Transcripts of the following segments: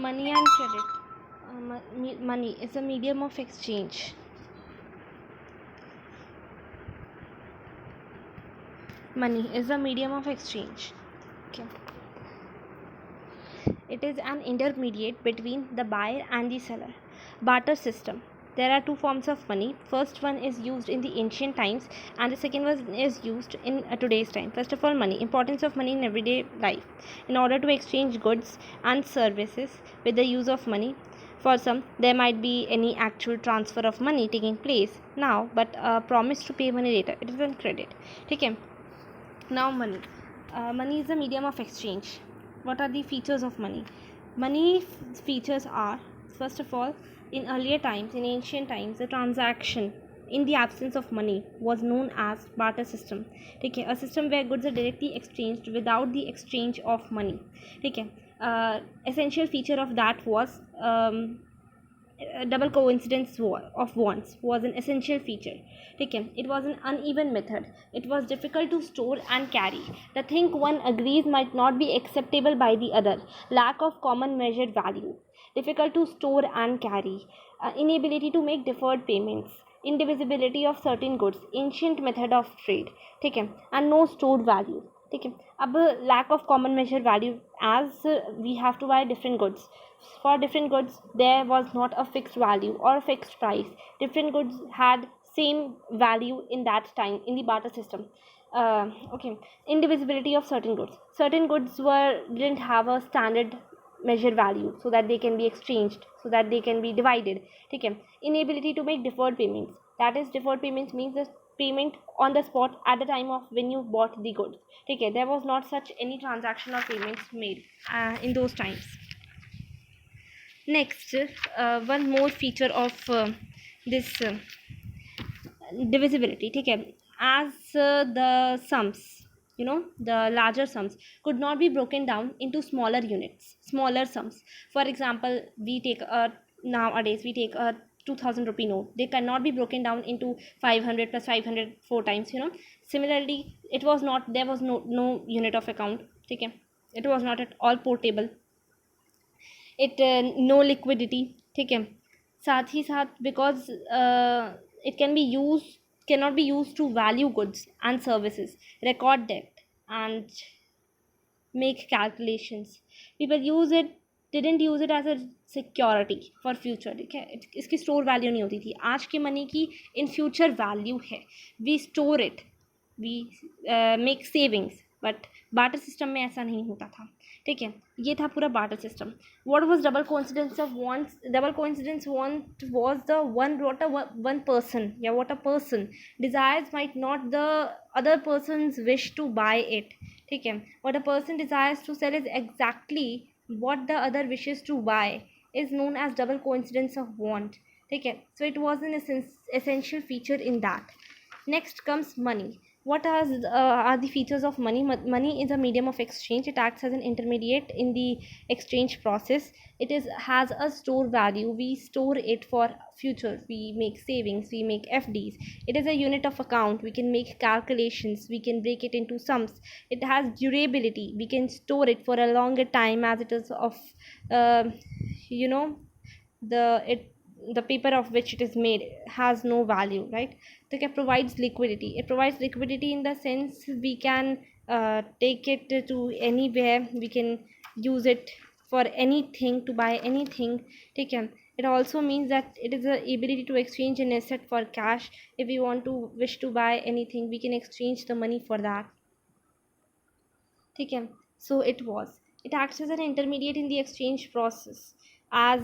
Money and credit. Money is a medium of exchange. Money is a medium of exchange. Okay. It is an intermediate between the buyer and the seller. Barter system. There are two forms of money. First one is used in the ancient times, and the second one is used in today's time. First of all, money. Importance of money in everyday life. In order to exchange goods and services with the use of money, for some, there might be any actual transfer of money taking place now, but a promise to pay money later. It is on credit. Okay. Now, money. Money is a medium of exchange. What are the features of money? Money features are, first of all, in earlier times, in ancient times, the transaction in the absence of money was known as barter system. Okay, a system where goods are directly exchanged without the exchange of money. Okay, essential feature of that was double coincidence of wants was an essential feature. Okay, it was an uneven method. It was difficult to store and carry. The thing one agrees might not be acceptable by the other. Lack of common measured value. Difficult to store and carry. Inability to make deferred payments. Indivisibility of certain goods. Ancient method of trade. Okay, and no stored value. ठीक है. अब lack of common measure value, as we have to buy different goods. For different goods there was not a fixed value or a fixed price. Different goods had same value in that time in the barter system. Okay. Indivisibility of certain goods. Certain goods didn't have a standard measure value so that they can be exchanged, so that they can be divided. Okay. Inability to make deferred payments. That is, deferred payments means the payment on the spot at the time of when you bought the goods. Okay, there was not such any transaction or payments made in those times. Next, one more feature of this divisibility. Okay, as the sums, the larger sums could not be broken down into smaller units, smaller sums. For example, we take nowadays we take a 2000 rupee note. They cannot be broken down into 500 plus 500 four times. Similarly, there was no unit of account. Okay, it was not at all portable. It no liquidity. ठीक है. साथ ही साथ because it cannot be used to value goods and services, record debt, and make calculations. People didn't use it as a security for future. ठीक है. इसकी store value नहीं होती थी. आज की मनी की इन फ्यूचर वैल्यू है. We store it, we make savings, but barter system में ऐसा नहीं होता था. ठीक है. ये था पूरा barter system. What was double coincidence of wants? Double coincidence want was the one person, या what a person desires might not the other person's wish to buy it. ठीक है. What a person desires to sell is exactly what the other wishes to buy, is known as double coincidence of want. ठीक है. So it was an essential feature in that. Next comes money. What are the features of money? Money is a medium of exchange. It acts as an intermediate in the exchange process. It has a store value. We store it for future. We make savings. We make FDs. It is a unit of account. We can make calculations. We can break it into sums. It has durability. We can store it for a longer time, as it is of uh, you know the paper of which it is made has no value, right? So it provides liquidity. It provides liquidity in the sense we can take it to anywhere. We can use it for anything, to buy anything. Okay. It also means that it is the ability to exchange an asset for cash. If we wish to buy anything, we can exchange the money for that. Okay. So it acts as an intermediate in the exchange process, as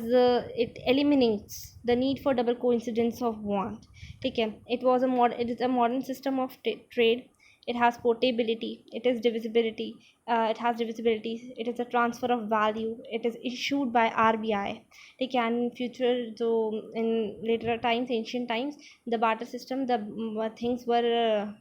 it eliminates the need for double coincidence of want. Okay. It is a modern system of trade. It has portability. It is divisibility. It has divisibility. It is a transfer of value. It is issued by RBI. Okay. And in future, so in later times, ancient times, the barter system, the things were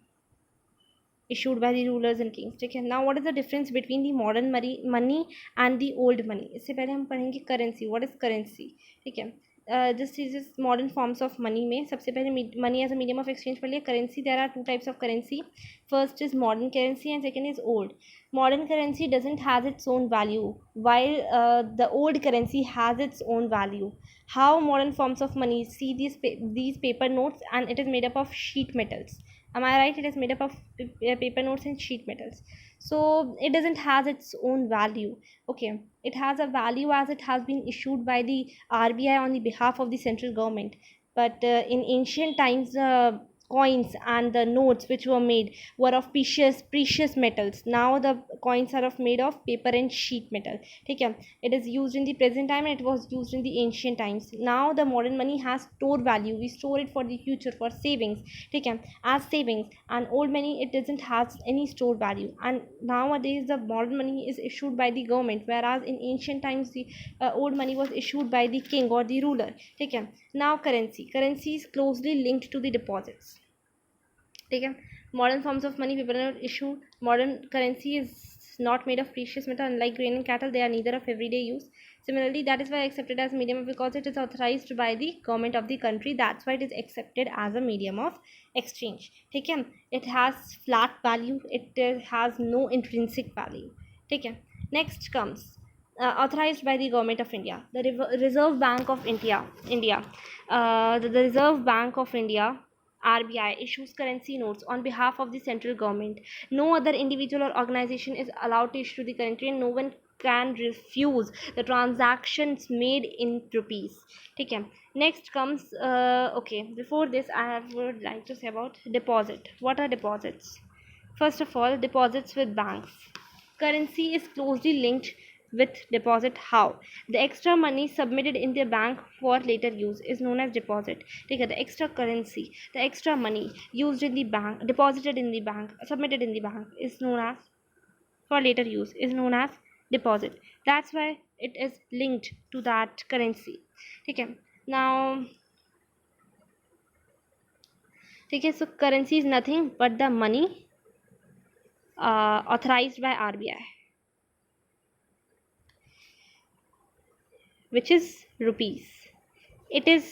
issued by the rulers and kings. ठीक है. Now what is the difference between the modern money and the old money? इससे पहले हम पढ़ेंगे currency. What is currency? ठीक है. this is modern forms of money में सबसे पहले money as a medium of exchange पढ़ लिया. Currency, there are two types of currency. First is modern currency and second is old. Modern currency doesn't have its own value, while the old currency has its own value. How modern forms of money? See these paper notes, and it is made up of sheet metals. Am I right? It is made up of paper notes and sheet metals. So it doesn't has its own value. Okay, it has a value as it has been issued by the RBI on the behalf of the central government. But in ancient times, coins and the notes which were made were of precious metals. Now the coins are of made of paper and sheet metal. Okay, it is used in the present time and it was used in the ancient times. Now the modern money has store value. We store it for the future, for savings. Okay, as savings. And old money, it doesn't have any store value. And nowadays the modern money is issued by the government, whereas in ancient times the old money was issued by the king or the ruler. Okay, now currency is closely linked to the deposits. ठीक है. Modern forms of money people are issued. Modern currency is not made of precious metal. Unlike grain and cattle, they are neither of everyday use. Similarly, that is why accepted as medium because it is authorized by the government of the country. That's why it is accepted as a medium of exchange. ठीक है. It has flat value. It has no intrinsic value. ठीक है. Next comes authorized by the government of India. The Reserve Bank of India. The Reserve Bank of India, RBI, issues currency notes on behalf of the central government. No other individual or organization is allowed to issue the currency, and no one can refuse the transactions made in rupees. ठीक है. Next comes okay. Before this, I would like to say about deposit. What are deposits? First of all, deposits with banks. Currency is closely linked with deposit. How? The extra money submitted in the bank for later use is known as deposit. ठीक है. The extra currency, the extra money used in the bank, deposited in the bank, submitted in the bank is known as, for later use, is known as deposit. That's why it is linked to that currency. ठीक है. Now ठीक है. So currency is nothing but the money authorized by RBI, which is rupees. It is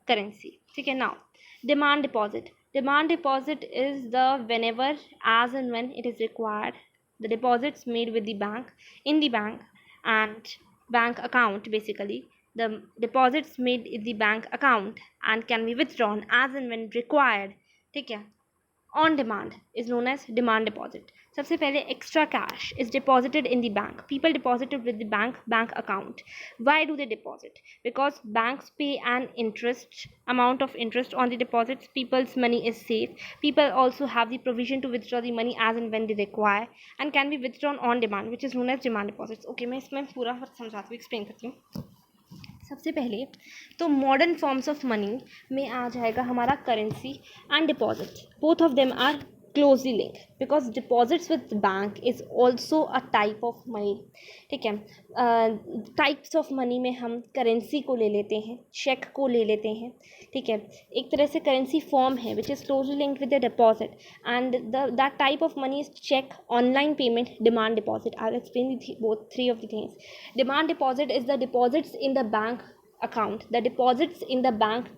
currency. ठीक है. Now demand deposit. Demand deposit is the whenever, as and when it is required, the deposits made with the bank, in the bank and bank account. Basically the deposits made in the bank account and can be withdrawn as and when required. ठीक है. On demand is known as demand deposit. सबसे पहले extra cash is deposited in the bank. People deposit it with the bank account. Why do they deposit? Because banks pay an amount of interest on the deposits. People's money is safe. People also have the provision to withdraw the money as and when they require and can be withdrawn on demand, which is known as demand deposits. Okay, मैं इसमें पूरा समझाती हूँ, explain करती हूँ. सबसे पहले तो मॉडर्न फॉर्म्स ऑफ मनी में आ जाएगा हमारा currency and deposit. Both of them are closely link because deposits with bank is also a type of money. ठीक है. टाइप्स ऑफ मनी में हम करेंसी को ले लेते हैं, चेक को ले लेते हैं. ठीक है. एक तरह से करेंसी फॉर्म है which is closely linked with the deposit and that type of money is cheque, online payment, demand deposit. I will explain both three of the things. Demand deposit is the deposits in the bank account, the deposits in the bank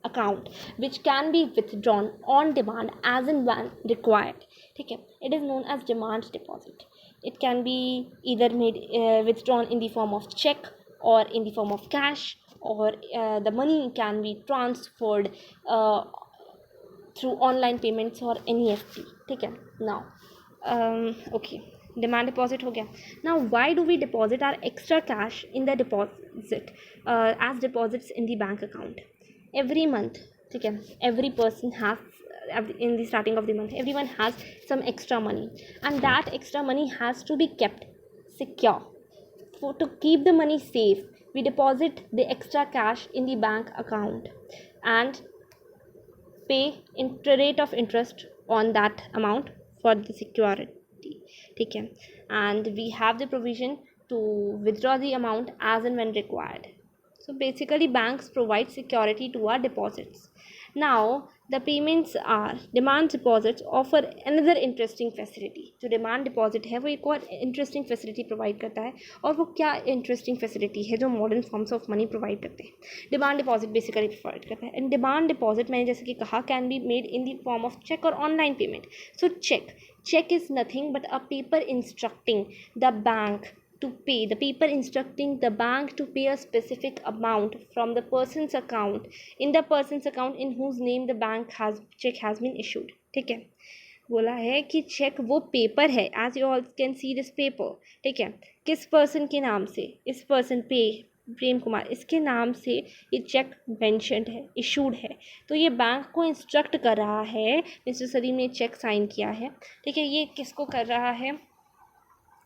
account which can be withdrawn on demand as and when required. ठीक है. It is known as demand deposit. It can be either made withdrawn in the form of check or in the form of cash, or the money can be transferred through online payments or NEFT. ठीक है. Now okay, demand deposit हो गया. Now why do we deposit our extra cash in the deposit as deposits in the bank account? Every month, ठीक है, every person has in the starting of the month, everyone has some extra money and that extra money has to be kept secure. To keep the money safe, we deposit the extra cash in the bank account and pay rate of interest on that amount for the security. ठीक है. And we have the provision to withdraw the amount as and when required. So basically banks provide security to our deposits. Now the payments are demand deposits offer another interesting facility. जो demand deposit है वो एक और interesting facility provide करता है. और वो क्या इंटरेस्टिंग फैसिलिटी है जो modern forms of money provide करते हैं? डिमांड डिपॉजिट बेसिकली प्रोवाइड करता है. एंड डिमांड डिपॉजिट मैंने जैसे कि कहा can be made in the form of cheque और online payment. So check is nothing but a paper instructing the bank to pay, the paper instructing the bank to pay a specific amount from the person's account in the person's account in whose name the bank has check has been issued. ठीक है, बोला है कि check वो paper है, as you all can see this paper. ठीक है, किस पर्सन के नाम से? इस पर्सन पे प्रेम कुमार, इसके नाम से ये चेक मेंशन्ड है, इशूड है. तो ये बैंक को इंस्ट्रक्ट कर रहा है, मिस्टर सलीम ने चेक साइन किया है. ठीक है, ये किसको कर रहा है?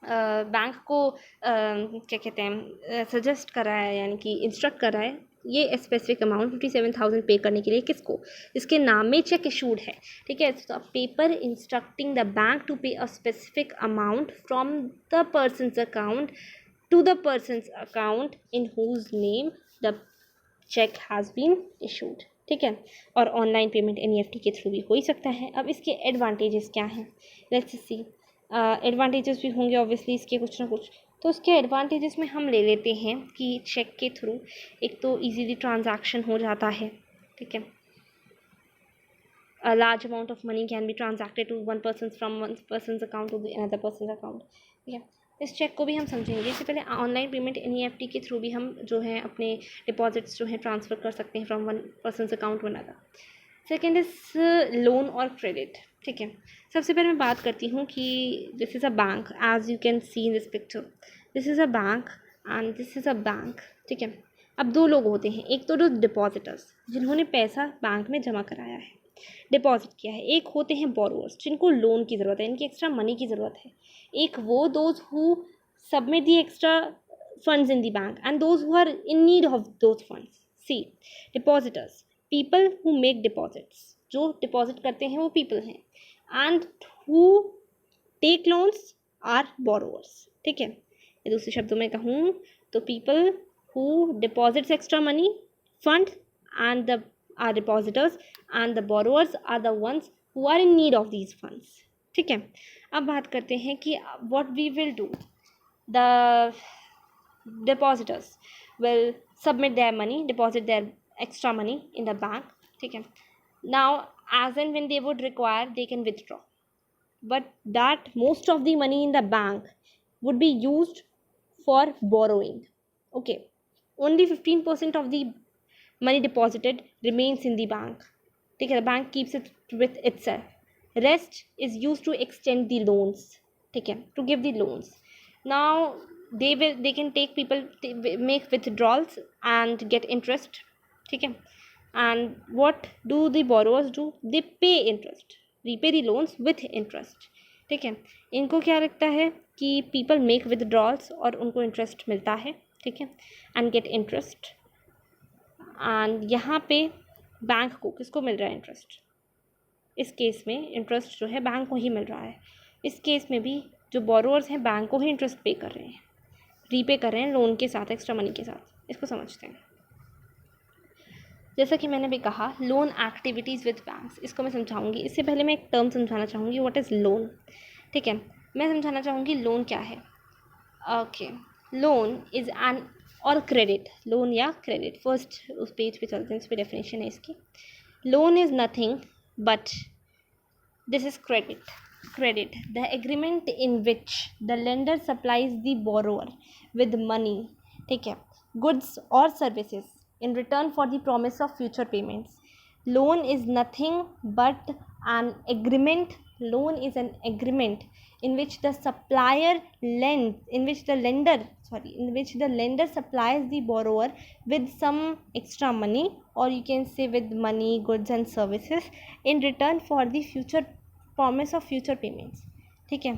बैंक को क्या कहते हैं, सजेस्ट कर रहा है, यानी कि इंस्ट्रक्ट कर रहा है ये स्पेसिफिक अमाउंट 57,000 पे करने के लिए. किसको? इसके नाम में चेक इशूड है. ठीक है, तो paper instructing the bank to pay a specific amount from the person's account to the person's account in whose name the check has been issued. ठीक है, और ऑनलाइन पेमेंट NEFT के थ्रू भी हो ही सकता है. अब इसके एडवांटेजेस क्या हैं? Let's see. एडवांटेजेस भी होंगे ऑब्वियसली इसके कुछ ना कुछ. तो उसके एडवांटेजेस में हम ले लेते हैं कि चेक के थ्रू एक तो ईजीली ट्रांजैक्शन हो जाता है. ठीक है, a large amount of money can be transacted to one person's from one person's account to the another person's account. ठीक है, इस चेक को भी हम समझेंगे. इससे पहले ऑनलाइन पेमेंट NEFT के थ्रू भी हम जो है अपने डिपॉजिट्स जो है ट्रांसफ़र कर सकते हैं from one persons account to another. Second is loan और क्रेडिट. ठीक है, सबसे पहले मैं बात करती हूँ कि this is a bank, as you can see in this picture. This is a bank and this is a bank. ठीक है, अब दो लोग होते हैं, एक तो जो डिपॉजिटर्स जिन्होंने पैसा बैंक में जमा कराया है, डिपॉजिट किया है. एक होते हैं बोरोअर्स जिनको लोन की ज़रूरत है, इनकी एक्स्ट्रा मनी की ज़रूरत है. एक वो those who submit the extra funds in the bank and those who are in need of those funds. See, depositors, people who make deposits, जो डिपॉजिट करते हैं वो पीपल हैं. And who take loans are borrowers. ठीक है, दूसरे शब्दों में कहूँ तो people who deposits extra money fund and the are depositors and the borrowers are the ones who are in need of these funds. ठीक है, अब बात करते हैं कि what we will do. The depositors will submit their money, deposit their extra money in the bank. ठीक है, now as and when they would require they can withdraw, but that most of the money in the bank would be used for borrowing. Okay, only 15% of the money deposited remains in the bank. ठीक है, the bank keeps it with itself. Rest is used to extend the loans. ठीक है, to give the loans. Now they can take people make withdrawals and get interest. ठीक है, and what do the borrowers do? They pay interest, repay the loans with interest. ठीक है, इनको क्या लगता है कि people make withdrawals और उनको interest मिलता है. ठीक है, and get interest. एंड यहाँ पे बैंक को किसको मिल रहा है इंटरेस्ट? इस केस में इंटरेस्ट जो है बैंक को ही मिल रहा है. इस केस में भी जो बोरोअर्स हैं बैंक को ही इंटरेस्ट पे कर रहे हैं, रीपे कर रहे हैं लोन के साथ, एक्स्ट्रा मनी के साथ. इसको समझते हैं. जैसा कि मैंने भी कहा, लोन एक्टिविटीज़ विद बैंक्स, इसको मैं समझाऊंगी. इससे पहले मैं एक टर्म समझाना चाहूँगी, व्हाट इज़ लोन. ठीक है, मैं समझाना चाहूँगी लोन क्या है. ओके, लोन इज़ एन और क्रेडिट, लोन या क्रेडिट. फर्स्ट उस पेज पे चलते हैं, उस पर डेफिनेशन है इसकी. Loan is nothing but this is credit the agreement in which the lender supplies the borrower with money. ठीक है, गुड्स और services in return for the promise of future payments. Loan is nothing but an agreement. Loan is an agreement in which the lender supplies the borrower with some extra money, or you can say with money, goods and services in return for the future promise of future payments. ठीक है,